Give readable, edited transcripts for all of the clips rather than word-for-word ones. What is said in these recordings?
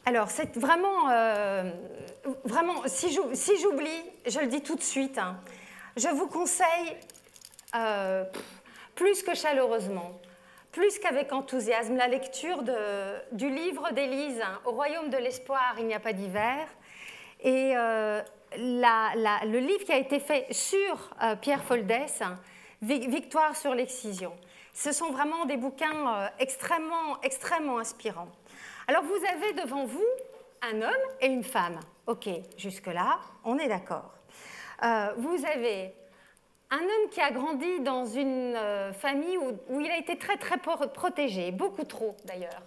Alors, c'est vraiment, si j'oublie, je le dis tout de suite, hein, je vous conseille, plus que chaleureusement, plus qu'avec enthousiasme, la lecture du livre d'Élise, hein, Au royaume de l'espoir, il n'y a pas d'hiver, et le livre qui a été fait sur Pierre Foldès, hein, Victoire sur l'excision. Ce sont vraiment des bouquins extrêmement, extrêmement inspirants. Alors, vous avez devant vous un homme et une femme. OK, jusque-là, on est d'accord. Vous avez un homme qui a grandi dans une famille où il a été très, très protégé, beaucoup trop d'ailleurs.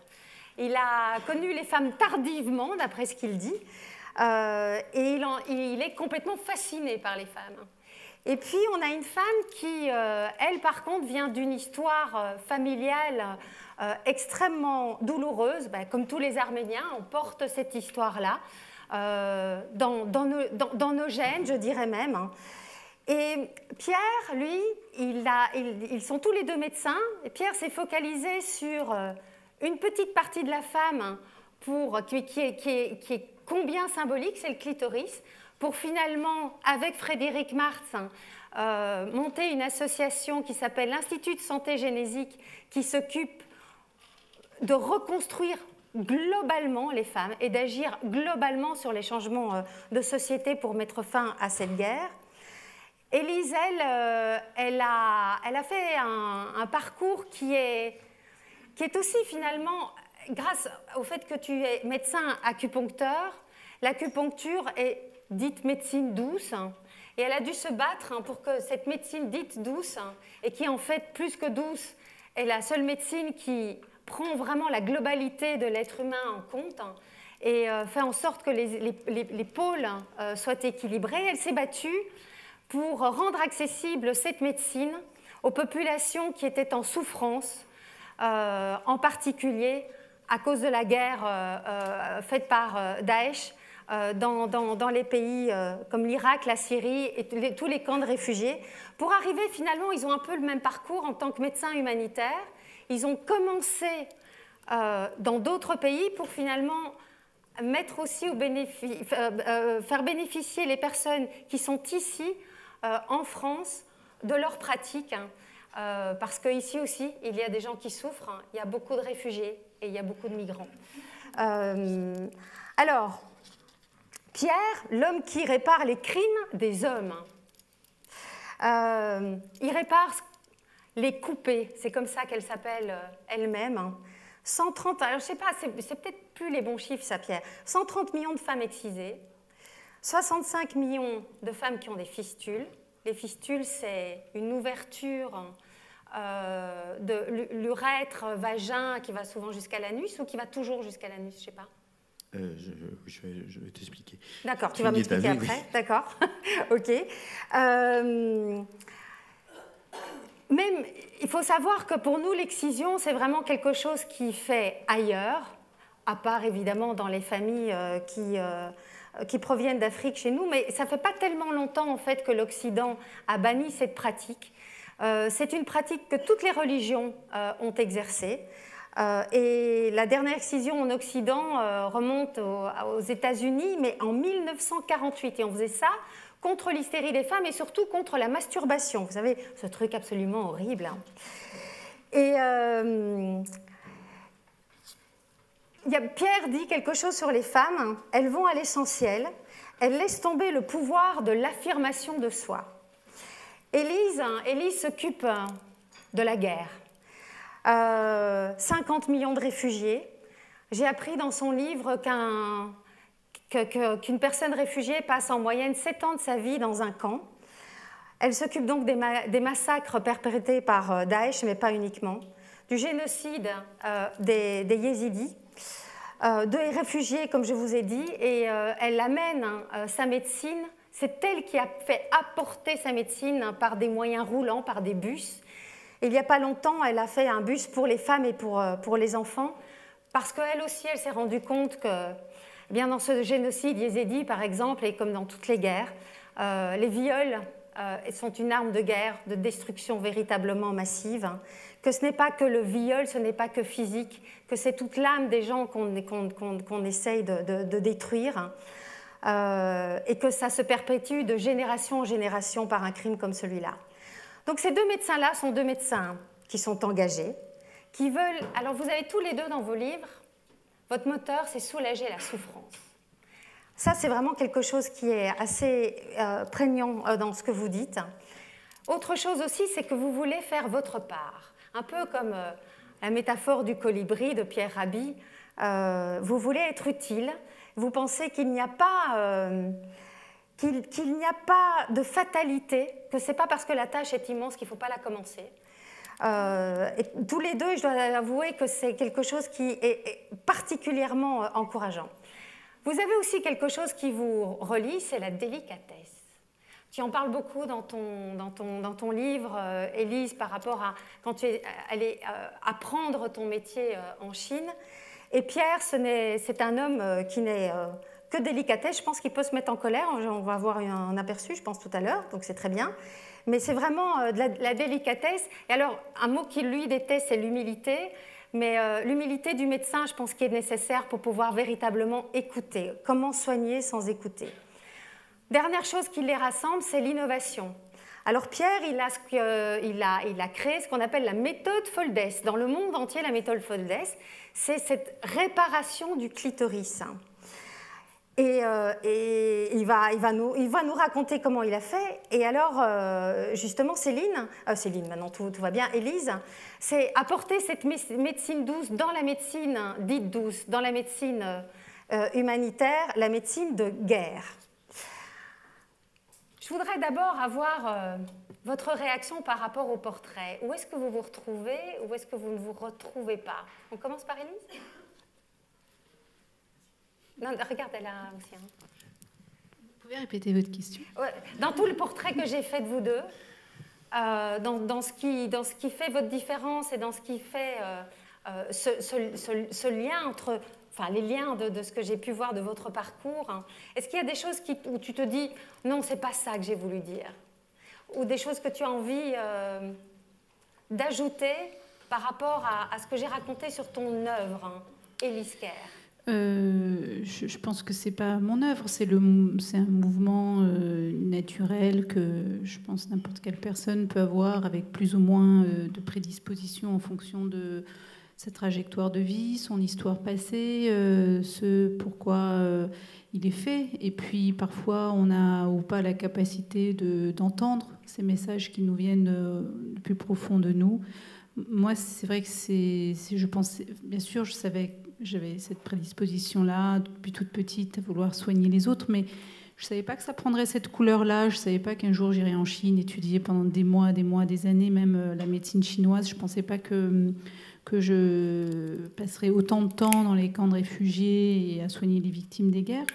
Il a connu les femmes tardivement, d'après ce qu'il dit, et il est complètement fasciné par les femmes. Et puis, on a une femme qui, elle, par contre, vient d'une histoire familiale extrêmement douloureuse. Ben, comme tous les Arméniens, on porte cette histoire-là dans nos gènes, je dirais même. Hein. Et Pierre, lui, ils sont tous les deux médecins. Et Pierre s'est focalisé sur une petite partie de la femme qui est combien symbolique, c'est le clitoris, pour finalement, avec Frédéric Martz, monter une association qui s'appelle l'Institut de santé génésique, qui s'occupe de reconstruire globalement les femmes et d'agir globalement sur les changements de société pour mettre fin à cette guerre. Élise, elle a fait un parcours qui est aussi finalement, grâce au fait que tu es médecin acupuncteur, l'acupuncture est dite médecine douce, et elle a dû se battre pour que cette médecine dite douce, et qui en fait plus que douce, est la seule médecine qui prend vraiment la globalité de l'être humain en compte, et fait en sorte que les pôles soient équilibrés. Elle s'est battue pour rendre accessible cette médecine aux populations qui étaient en souffrance, en particulier à cause de la guerre faite par Daesh dans les pays comme l'Irak, la Syrie et tous les camps de réfugiés. Pour arriver, finalement, ils ont un peu le même parcours en tant que médecins humanitaires. Ils ont commencé dans d'autres pays pour finalement mettre aussi faire bénéficier les personnes qui sont ici, en France, de leurs pratiques. Parce qu'ici aussi, il y a des gens qui souffrent, il y a beaucoup de réfugiés et il y a beaucoup de migrants. Alors, Pierre, l'homme qui répare les crimes des hommes. Il répare les coupés, c'est comme ça qu'elle s'appelle elle-même. 130, alors je ne sais pas, c'est peut-être plus les bons chiffres ça, Pierre. 130 millions de femmes excisées, 65 millions de femmes qui ont des fistules. Les fistules, c'est une ouverture de l'urètre, vagin, qui va souvent jusqu'à l'anus ou qui va toujours jusqu'à l'anus, je ne sais pas. Je vais t'expliquer. D'accord, tu vas m'expliquer après. Oui. D'accord, ok. Même, il faut savoir que pour nous, l'excision, c'est vraiment quelque chose qui fait ailleurs, à part évidemment dans les familles qui proviennent d'Afrique chez nous, mais ça ne fait pas tellement longtemps en fait que l'Occident a banni cette pratique. C'est une pratique que toutes les religions ont exercée. Et la dernière excision en Occident remonte aux États-Unis, mais en 1948. Et on faisait ça contre l'hystérie des femmes et surtout contre la masturbation. Vous savez, ce truc absolument horrible. Hein. Et Pierre dit quelque chose sur les femmes. Elles vont à l'essentiel. Elles laissent tomber le pouvoir de l'affirmation de soi. Élise s'occupe de la guerre. 50 millions de réfugiés. J'ai appris dans son livre qu'une personne réfugiée passe en moyenne 7 ans de sa vie dans un camp. Elle s'occupe donc des massacres perpétrés par Daesh, mais pas uniquement, du génocide des Yézidis, des réfugiés, comme je vous ai dit, et elle amène sa médecine. C'est elle qui a fait apporter sa médecine par des moyens roulants, par des bus. Il n'y a pas longtemps, elle a fait un bus pour les femmes et pour les enfants, parce qu'elle aussi, elle s'est rendue compte que, bien dans ce génocide yézidi, par exemple, et comme dans toutes les guerres, les viols sont une arme de guerre, de destruction véritablement massive, hein, que ce n'est pas que le viol, ce n'est pas que physique, que c'est toute l'âme des gens qu'on essaye de détruire, hein, et que ça se perpétue de génération en génération par un crime comme celui-là. Donc ces deux médecins-là sont deux médecins qui sont engagés, qui veulent... Alors vous avez tous les deux dans vos livres, votre moteur, c'est soulager la souffrance. Ça, c'est vraiment quelque chose qui est assez prégnant dans ce que vous dites. Autre chose aussi, c'est que vous voulez faire votre part. Un peu comme la métaphore du colibri de Pierre Rabhi. Vous voulez être utile. Vous pensez qu'il n'y a pas... qu'il n'y a pas de fatalité, que ce n'est pas parce que la tâche est immense qu'il ne faut pas la commencer. Et tous les deux, je dois avouer que c'est quelque chose qui est particulièrement encourageant. Vous avez aussi quelque chose qui vous relie, c'est la délicatesse. Tu en parles beaucoup dans ton livre, Élise, par rapport à quand tu es allée apprendre ton métier en Chine. Et Pierre, c'est un homme qui n'est que délicatesse. Je pense qu'il peut se mettre en colère. On va avoir un aperçu, je pense, tout à l'heure, donc c'est très bien. Mais c'est vraiment de la délicatesse. Et alors, un mot qui lui déteste, c'est l'humilité. Mais l'humilité du médecin, je pense, qui est nécessaire pour pouvoir véritablement écouter. Comment soigner sans écouter? Dernière chose qui les rassemble, c'est l'innovation. Alors Pierre, il a créé ce qu'on appelle la méthode Foldes. Dans le monde entier, la méthode Foldes, c'est cette réparation du clitoris. Et il va nous raconter comment il a fait. Et alors, justement, Céline, maintenant tout va bien, Élise, c'est apporter cette médecine douce dans la médecine dite douce, dans la médecine humanitaire, la médecine de guerre. Je voudrais d'abord avoir votre réaction par rapport au portrait. Où est-ce que vous vous retrouvez, ou est-ce que vous ne vous retrouvez pas? On commence par Élise? Non, regarde, elle a aussi. Hein. Vous pouvez répéter votre question? Ouais, dans tout le portrait que j'ai fait de vous deux, dans ce qui fait votre différence et dans ce qui fait ce lien entre, enfin les liens de ce que j'ai pu voir de votre parcours, hein, est-ce qu'il y a des choses où tu te dis non, c'est pas ça que j'ai voulu dire, ou des choses que tu as envie d'ajouter par rapport à ce que j'ai raconté sur ton œuvre, hein, Élise Kerr? Je pense que c'est pas mon œuvre, c'est un mouvement naturel que je pense n'importe quelle personne peut avoir avec plus ou moins de prédisposition en fonction de sa trajectoire de vie, son histoire passée, ce pourquoi il est fait. Et puis parfois on n'a ou pas la capacité d'entendre ces messages qui nous viennent du plus profond de nous. Moi, c'est vrai que je pense, bien sûr, je savais que j'avais cette prédisposition-là depuis toute petite à vouloir soigner les autres, mais je ne savais pas que ça prendrait cette couleur-là. Je ne savais pas qu'un jour j'irais en Chine étudier pendant des mois, des années, même la médecine chinoise. Je ne pensais pas que je passerais autant de temps dans les camps de réfugiés et à soigner les victimes des guerres.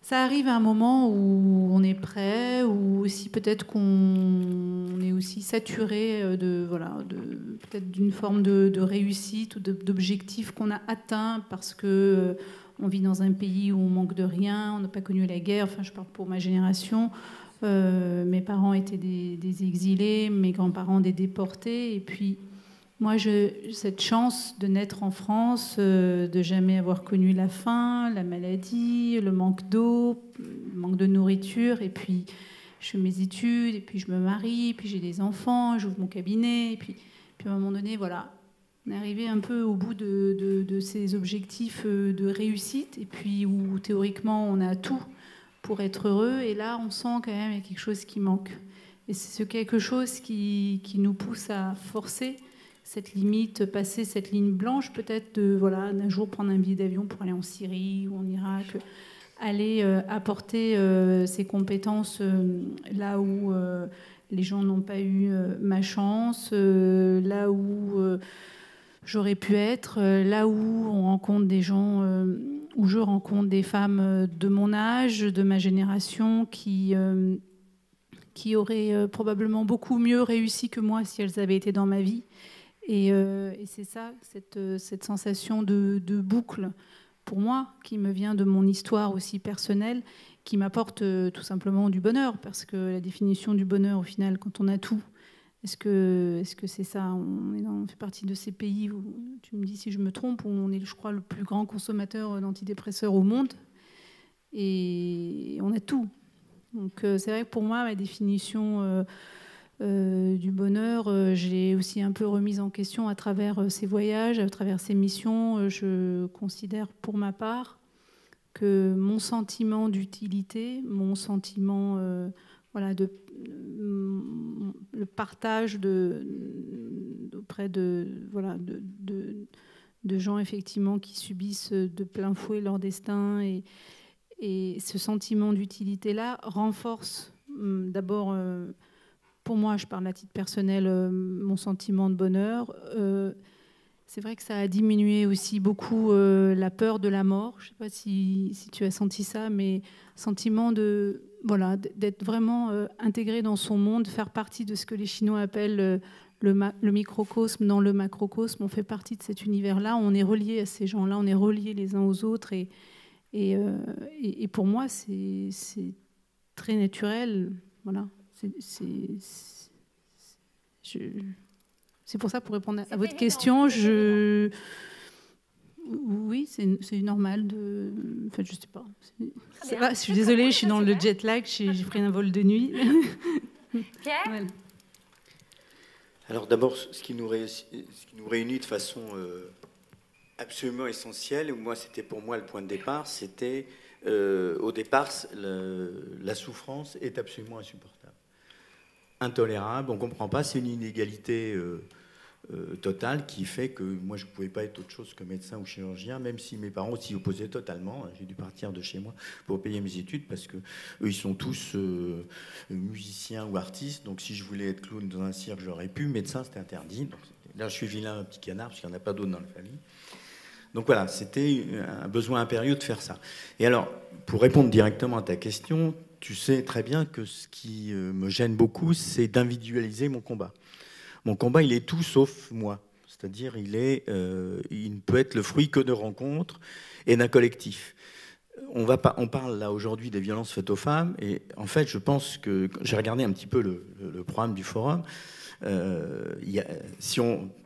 Ça arrive à un moment où on est prêt, ou aussi peut-être qu'on est aussi saturé peut-être d'une forme de réussite ou d'objectifs qu'on a atteints parce que on vit dans un pays où on manque de rien, on n'a pas connu la guerre. Enfin, je parle pour ma génération. Mes parents étaient des exilés, mes grands-parents des déportés, et puis moi, j'ai cette chance de naître en France, de jamais avoir connu la faim, la maladie, le manque d'eau, le manque de nourriture. Et puis, je fais mes études, et puis je me marie, puis j'ai des enfants, j'ouvre mon cabinet. Et puis à un moment donné, voilà, on est arrivé un peu au bout de ces objectifs de réussite, et puis où théoriquement, on a tout pour être heureux. Et là, on sent quand même qu'il y a quelque chose qui manque. Et c'est ce quelque chose qui nous pousse à forcer cette limite, passer cette ligne blanche, peut-être d'un jour prendre un billet d'avion pour aller en Syrie ou en Irak, aller apporter ces compétences là où les gens n'ont pas eu ma chance, là où j'aurais pu être, là où on rencontre des gens, où je rencontre des femmes de mon âge, de ma génération, qui auraient probablement beaucoup mieux réussi que moi si elles avaient été dans ma vie. Et c'est ça, cette sensation de boucle, pour moi, qui me vient de mon histoire aussi personnelle qui m'apporte tout simplement du bonheur, parce que la définition du bonheur, au final, quand on a tout, est-ce que c'est ça? On fait partie de ces pays où, tu me dis si je me trompe, où on est, je crois, le plus grand consommateur d'antidépresseurs au monde, et on a tout. Donc c'est vrai que pour moi, ma définition du bonheur, j'ai aussi un peu remise en question à travers ces voyages, à travers ces missions. Je considère pour ma part que mon sentiment d'utilité, mon sentiment le partage auprès de gens effectivement qui subissent de plein fouet leur destin, et ce sentiment d'utilité-là renforce d'abord, pour moi, je parle à titre personnel, mon sentiment de bonheur. C'est vrai que ça a diminué aussi beaucoup la peur de la mort. Je ne sais pas si tu as senti ça, mais sentiment d'être vraiment intégré dans son monde, faire partie de ce que les Chinois appellent le microcosme dans le macrocosme. On fait partie de cet univers-là, on est reliés à ces gens-là, on est reliés les uns aux autres. Et pour moi, c'est très naturel. Voilà. C'est pour ça, pour répondre à votre question, oui, c'est normal de... En fait, je sais pas. Ça va, je suis désolée, je suis dans le jet lag, j'ai pris un vol de nuit. Pierre ? Ouais. Alors d'abord, ce qui nous réunit de façon absolument essentielle, c'était pour moi le point de départ, c'était au départ, la souffrance est absolument insupportable. Intolérable, on ne comprend pas, c'est une inégalité totale qui fait que moi je ne pouvais pas être autre chose que médecin ou chirurgien, même si mes parents s'y opposaient totalement. J'ai dû partir de chez moi pour payer mes études parce que eux ils sont tous musiciens ou artistes, donc si je voulais être clown dans un cirque j'aurais pu, médecin c'était interdit. Donc, là je suis vilain, un petit canard, parce qu'il n'y en a pas d'autres dans la famille. Donc voilà, c'était un besoin impérieux de faire ça. Et alors, pour répondre directement à ta question, tu sais très bien que ce qui me gêne beaucoup, c'est d'individualiser mon combat. Mon combat, il est tout sauf moi. C'est-à-dire, il ne peut être le fruit que de rencontres et d'un collectif. On parle là aujourd'hui des violences faites aux femmes, et en fait, je pense que j'ai regardé un petit peu le programme du forum.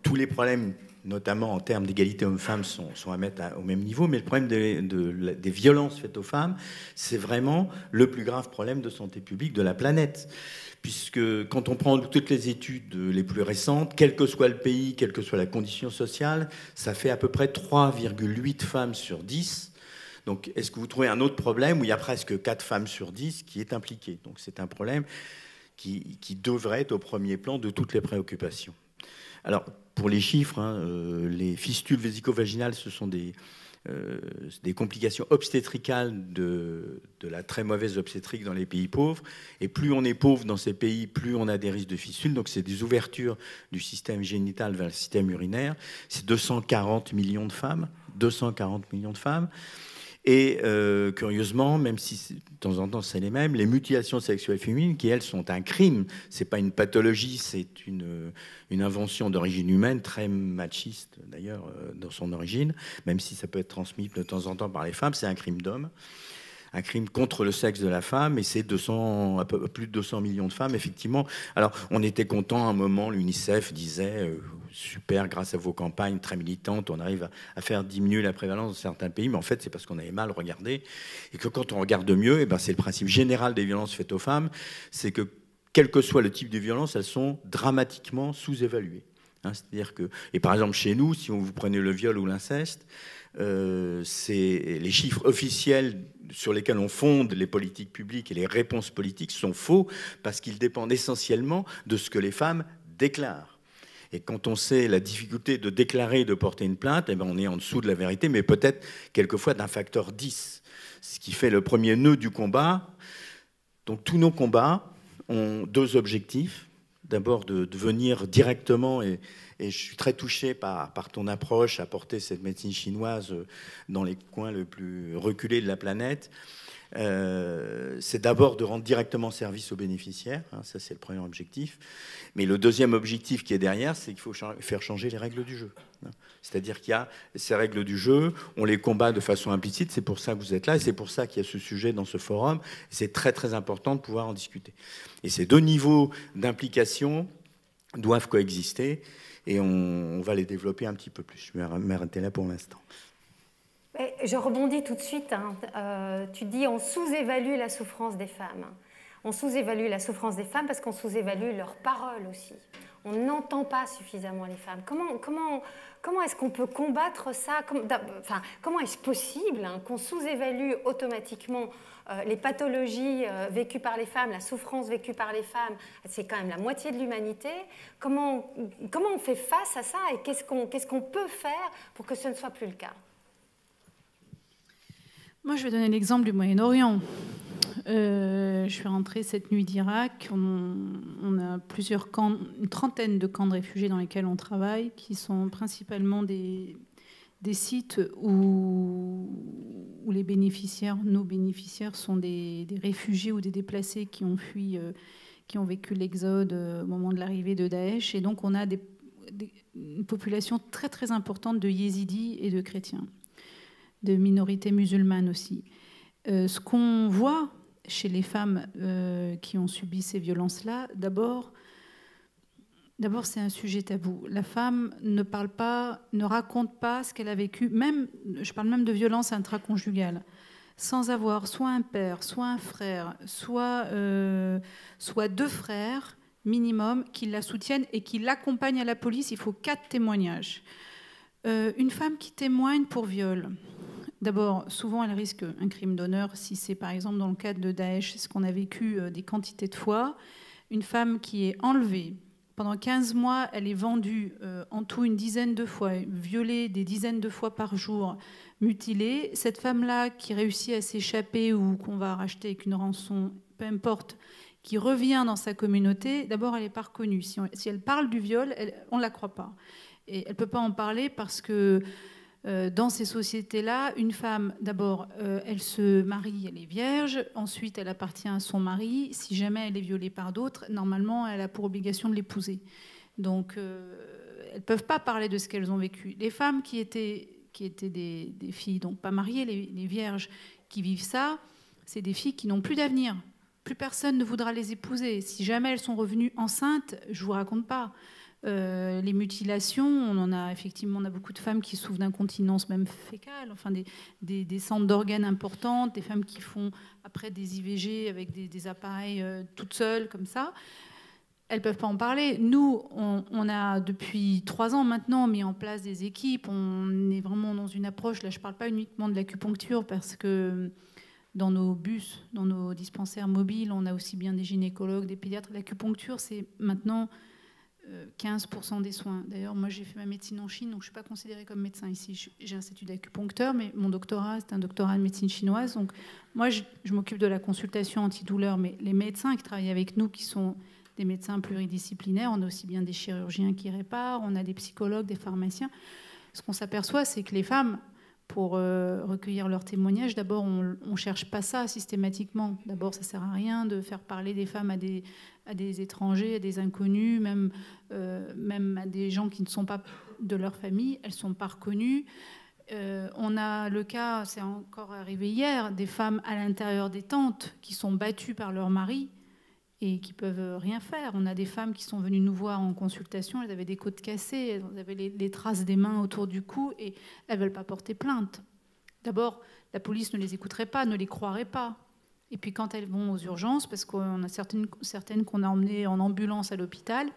Tous les problèmes, notamment en termes d'égalité hommes-femmes, sont à mettre au même niveau, mais le problème des violences faites aux femmes, c'est vraiment le plus grave problème de santé publique de la planète. Puisque quand on prend toutes les études les plus récentes, quel que soit le pays, quelle que soit la condition sociale, ça fait à peu près 3,8 femmes sur 10. Donc est-ce que vous trouvez un autre problème où il y a presque 4 femmes sur 10 qui est impliquée? Donc c'est un problème qui devrait être au premier plan de toutes les préoccupations. Alors, pour les chiffres, les fistules vésico-vaginales, ce sont des complications obstétricales de la très mauvaise obstétrique dans les pays pauvres. Et plus on est pauvre dans ces pays, plus on a des risques de fistules. Donc, c'est des ouvertures du système génital vers le système urinaire. C'est 240 millions de femmes. 240 millions de femmes. Et curieusement, même si de temps en temps c'est les mêmes, les mutilations sexuelles féminines, qui elles sont un crime, c'est pas une pathologie, c'est une invention d'origine humaine, très machiste d'ailleurs dans son origine, même si ça peut être transmis de temps en temps par les femmes, c'est un crime d'homme, un crime contre le sexe de la femme, et c'est plus de 200 millions de femmes, effectivement. Alors, on était content à un moment, l'UNICEF disait super, grâce à vos campagnes très militantes, on arrive à faire diminuer la prévalence dans certains pays, mais en fait, c'est parce qu'on avait mal regardé, et que quand on regarde mieux, c'est le principe général des violences faites aux femmes, c'est que, quel que soit le type de violence, elles sont dramatiquement sous-évaluées. C'est-à-dire que, et par exemple, chez nous, si vous prenez le viol ou l'inceste, c'est les chiffres officiels sur lesquels on fonde les politiques publiques et les réponses politiques sont faux parce qu'ils dépendent essentiellement de ce que les femmes déclarent. Et quand on sait la difficulté de déclarer et de porter une plainte, on est en dessous de la vérité, mais peut-être quelquefois d'un facteur 10, ce qui fait le premier nœud du combat. Donc tous nos combats ont 2 objectifs. D'abord de venir directement, et je suis très touché par ton approche à porter cette médecine chinoise dans les coins les plus reculés de la planète, c'est d'abord de rendre directement service aux bénéficiaires, hein, ça c'est le premier objectif. Mais le deuxième objectif qui est derrière, c'est qu'il faut faire changer les règles du jeu. C'est-à-dire qu'il y a ces règles du jeu, on les combat de façon implicite, c'est pour ça que vous êtes là, et c'est pour ça qu'il y a ce sujet dans ce forum. C'est très très important de pouvoir en discuter. Et ces deux niveaux d'implication doivent coexister, et on va les développer un petit peu plus. Je vais m'arrêter là pour l'instant. Je rebondis tout de suite. Tu dis on sous-évalue la souffrance des femmes. On sous-évalue la souffrance des femmes parce qu'on sous-évalue leurs paroles aussi. On n'entend pas suffisamment les femmes. Comment est-ce qu'on peut combattre ça? Comment est-ce possible qu'on sous-évalue automatiquement les pathologies vécues par les femmes, la souffrance vécue par les femmes? C'est quand même la moitié de l'humanité. Comment on fait face à ça et qu'est-ce qu'on peut faire pour que ce ne soit plus le cas? Moi, je vais donner l'exemple du Moyen-Orient. Je suis rentrée cette nuit d'Irak. On a une trentaine de camps de réfugiés dans lesquels on travaille, qui sont principalement des sites où les bénéficiaires, nos bénéficiaires, sont des réfugiés ou des déplacés qui ont fui, qui ont vécu l'exode au moment de l'arrivée de Daesh. Et donc, on a une population très, très importante de yézidis et de chrétiens, de minorités musulmanes aussi. Ce qu'on voit chez les femmes qui ont subi ces violences-là, d'abord, c'est un sujet tabou. La femme ne parle pas, ne raconte pas ce qu'elle a vécu. Je parle même de violence intraconjugale, sans avoir soit un père, soit un frère, soit deux frères minimum qui la soutiennent et qui l'accompagnent à la police. Il faut 4 témoignages. Une femme qui témoigne pour viol, d'abord, souvent, elle risque un crime d'honneur si c'est, par exemple, dans le cadre de Daesh, ce qu'on a vécu des quantités de fois. Une femme qui est enlevée. Pendant 15 mois, elle est vendue en tout une dizaine de fois, violée des dizaines de fois par jour, mutilée. Cette femme-là qui réussit à s'échapper ou qu'on va racheter avec une rançon, peu importe, qui revient dans sa communauté, d'abord, elle n'est pas reconnue. Si elle parle du viol, on ne la croit pas. Et elle ne peut pas en parler parce que dans ces sociétés-là, une femme, d'abord, elle se marie, elle est vierge. Ensuite, elle appartient à son mari. Si jamais elle est violée par d'autres, normalement, elle a pour obligation de l'épouser. Donc, elles ne peuvent pas parler de ce qu'elles ont vécu. Les femmes qui étaient des filles, donc pas mariées, les vierges qui vivent ça, c'est des filles qui n'ont plus d'avenir. Plus personne ne voudra les épouser. Si jamais elles sont revenues enceintes, je ne vous raconte pas. Les mutilations, on a beaucoup de femmes qui souffrent d'incontinence même fécale, enfin des centres d'organes importantes, des femmes qui font après des IVG avec des appareils toutes seules comme ça. Elles ne peuvent pas en parler. Nous, on a depuis 3 ans maintenant mis en place des équipes. On est vraiment dans une approche, là je ne parle pas uniquement de l'acupuncture parce que dans nos bus, dans nos dispensaires mobiles, on a aussi bien des gynécologues, des pédiatres. L'acupuncture, c'est maintenant 15% des soins. D'ailleurs, moi, j'ai fait ma médecine en Chine, donc je ne suis pas considérée comme médecin ici. J'ai un statut d'acupuncteur, mais mon doctorat, c'est un doctorat de médecine chinoise. Donc, moi, je m'occupe de la consultation antidouleur, mais les médecins qui travaillent avec nous, qui sont des médecins pluridisciplinaires, on a aussi bien des chirurgiens qui réparent, on a des psychologues, des pharmaciens. Ce qu'on s'aperçoit, c'est que les femmes, pour recueillir leurs témoignages, d'abord, on ne cherche pas ça systématiquement. D'abord, ça ne sert à rien de faire parler des femmes à des étrangers, à des inconnus, même à des gens qui ne sont pas de leur famille. Elles ne sont pas reconnues. On a le cas, c'est encore arrivé hier, des femmes à l'intérieur des tentes qui sont battues par leur mari et qui ne peuvent rien faire. On a des femmes qui sont venues nous voir en consultation, elles avaient des côtes cassées, elles avaient les traces des mains autour du cou et elles ne veulent pas porter plainte. D'abord, la police ne les écouterait pas, ne les croirait pas. Et puis quand elles vont aux urgences, parce qu'on a certaines qu'on a emmenées en ambulance à l'hôpital,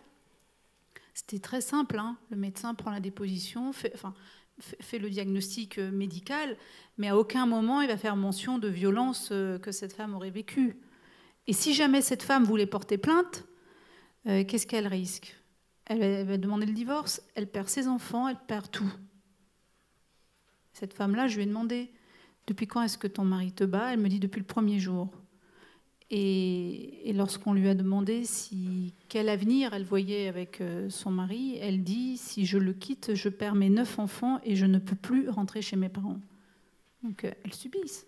c'était très simple, hein. Le médecin prend la déposition, fait le diagnostic médical, mais à aucun moment il va faire mention de violence que cette femme aurait vécue. Et si jamais cette femme voulait porter plainte, qu'est-ce qu'elle risque ? Elle va demander le divorce, elle perd ses enfants, elle perd tout. Cette femme-là, je lui ai demandé « Depuis quand est-ce que ton mari te bat ?» Elle me dit « Depuis le premier jour. » Et lorsqu'on lui a demandé quel avenir elle voyait avec son mari, elle dit « Si je le quitte, je perds mes 9 enfants et je ne peux plus rentrer chez mes parents. » Donc elles subissent.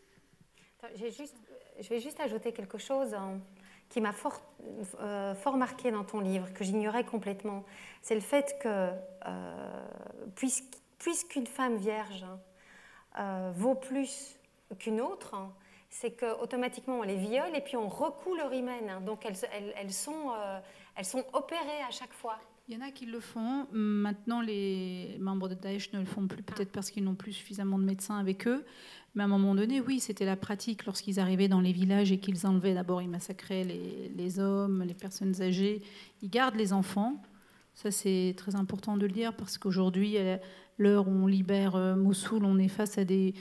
J'ai juste je vais juste ajouter quelque chose qui m'a fort marqué dans ton livre, que j'ignorais complètement. C'est le fait que, puisqu'une femme vierge vaut plus qu'une autre, c'est qu'automatiquement on les viole et puis on recoue leur hymen. Donc elles sont opérées à chaque fois. Il y en a qui le font. Maintenant, les membres de Daesh ne le font plus, peut-être parce qu'ils n'ont plus suffisamment de médecins avec eux. Mais à un moment donné, oui, c'était la pratique. Lorsqu'ils arrivaient dans les villages et qu'ils enlevaient, d'abord, ils massacraient les hommes, les personnes âgées. Ils gardent les enfants. Ça, c'est très important de le dire, parce qu'aujourd'hui, à l'heure où on libère Mossoul, on est face à des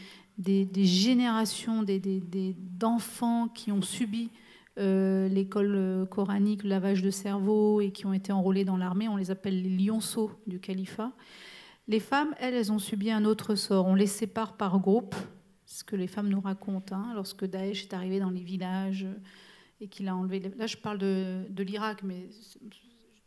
générations d'enfants qui ont subi l'école coranique, le lavage de cerveau, et qui ont été enrôlés dans l'armée. On les appelle les lionceaux du califat. Les femmes, elles ont subi un autre sort. On les sépare par groupe, ce que les femmes nous racontent, hein, lorsque Daesh est arrivé dans les villages et qu'il a enlevé... Là, je parle de l'Irak, mais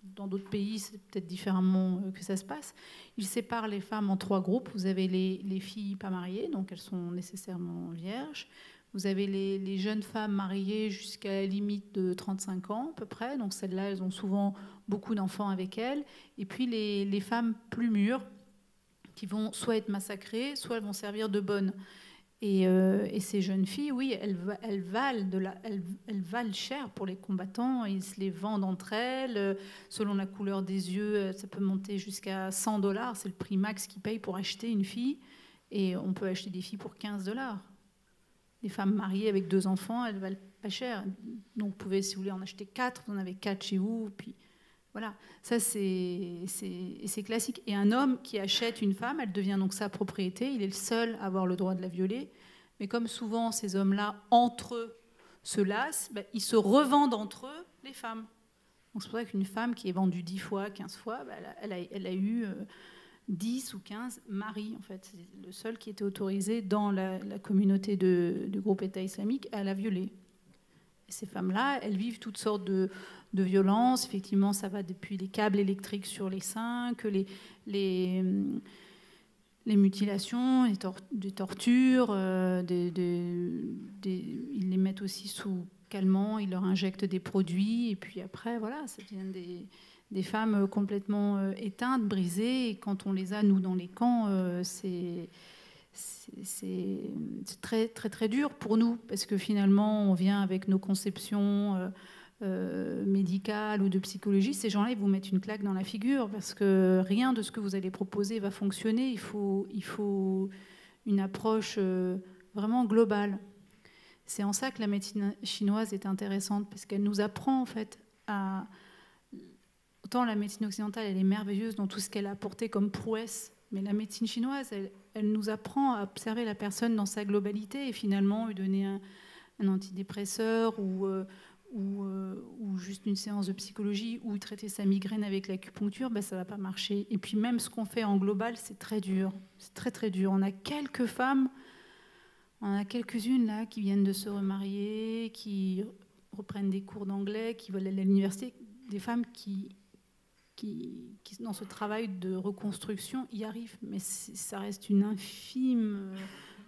dans d'autres pays, c'est peut-être différemment que ça se passe. Ils séparent les femmes en 3 groupes. Vous avez les filles pas mariées, donc elles sont nécessairement vierges. Vous avez les jeunes femmes mariées jusqu'à la limite de 35 ans à peu près. Donc celles-là, elles ont souvent beaucoup d'enfants avec elles. Et puis les femmes plus mûres qui vont soit être massacrées, soit elles vont servir de bonnes. Et ces jeunes filles, oui, elles valent cher pour les combattants. Ils se les vendent entre elles. Selon la couleur des yeux, ça peut monter jusqu'à $100. C'est le prix max qu'ils payent pour acheter une fille. Et on peut acheter des filles pour $15. Les femmes mariées avec 2 enfants, elles valent pas cher. Donc vous pouvez, si vous voulez, en acheter 4. Vous en avez 4 chez vous. Puis voilà, ça c'est classique. Et un homme qui achète une femme, elle devient donc sa propriété. Il est le seul à avoir le droit de la violer. Mais comme souvent ces hommes-là, entre eux, se lassent, ils se revendent entre eux les femmes. Donc c'est pour ça qu'une femme qui est vendue 10 fois, 15 fois, elle a eu 10 ou 15 maris, en fait. C'est le seul qui était autorisé dans la communauté du groupe État islamique à la violer. Et ces femmes-là, elles vivent toutes sortes de violences. Effectivement, ça va depuis les câbles électriques sur les seins, que les mutilations, des tortures, ils les mettent aussi sous calmant, ils leur injectent des produits, et puis après, voilà, ça devient des femmes complètement éteintes, brisées, et quand on les a, nous, dans les camps, c'est très, très, très dur pour nous, parce que finalement, on vient avec nos conceptions médicales ou de psychologie. Ces gens-là, ils vous mettent une claque dans la figure, parce que rien de ce que vous allez proposer va fonctionner. Il faut une approche vraiment globale. C'est en ça que la médecine chinoise est intéressante, parce qu'elle nous apprend, en fait, à... Autant la médecine occidentale, elle est merveilleuse dans tout ce qu'elle a apporté comme prouesse, mais la médecine chinoise, elle nous apprend à observer la personne dans sa globalité, et finalement lui donner un antidépresseur ou juste une séance de psychologie, ou traiter sa migraine avec l'acupuncture, ça ne va pas marcher. Et puis même ce qu'on fait en global, c'est très dur. C'est très très dur. On a quelques femmes, on a quelques-unes là qui viennent de se remarier, qui reprennent des cours d'anglais, qui veulent aller à l'université, des femmes qui dans ce travail de reconstruction y arrivent, mais ça reste une infime